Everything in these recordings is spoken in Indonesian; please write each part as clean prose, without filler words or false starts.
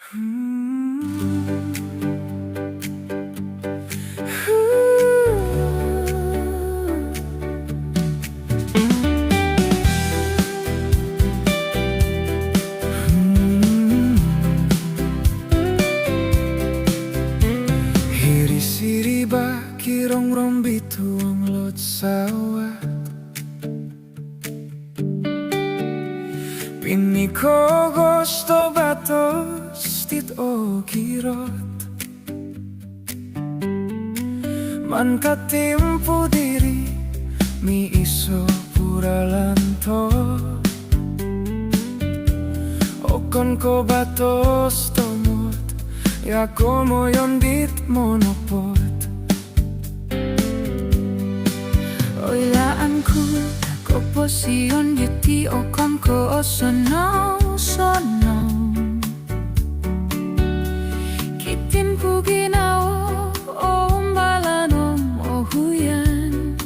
Hiri-siriba kirong rombi tuang lot sawah Piniko gosto batos tit o kirot Man katimpu diri mi iso pura lanto Okon ko batos tomot ya como yondit monopot Oilaanku ko posion yeti okon ko sono Kitin puginao o umbalanong o huyan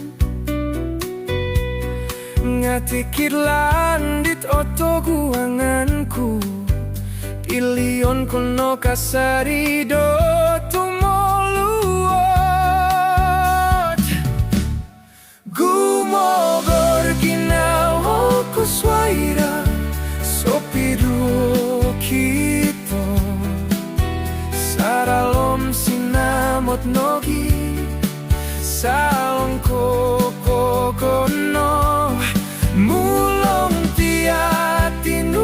Ngatikit landit oto guanganku Ilion kono kasarido tumoluot Gumogor ginawa ko swaira Sopido kito Saralom sinamot nogi Salong ko kono Mulong tiatinuong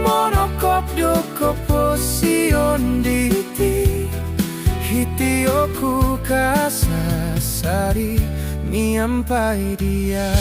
monokop doko posion diti Hiti oku kasasari miampai dia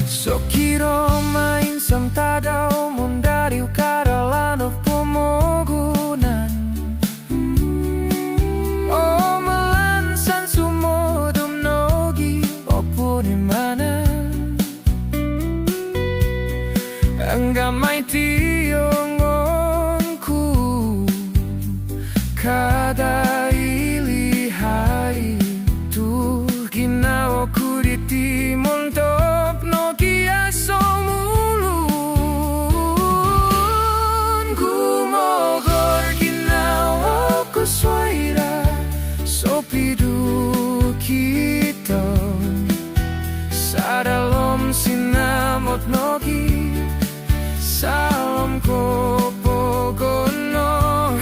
Sokiro main sang tadau mondari ukaralano pomogunan O melansan sumodum nogi opo di mana Anggamai tiongonku kada ilihai tu ginawa ku di timon top nogi Sopidu kita Sadalom sinamot nogi Salam ko pogono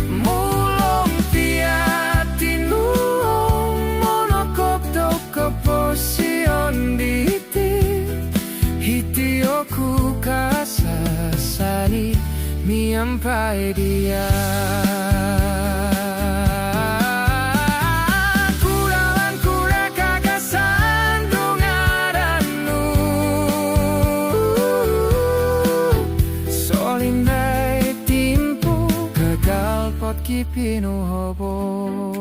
Mulong tiatinuong monokop doko posion diti Hiti oku kasasani miampai dia Kipino hobo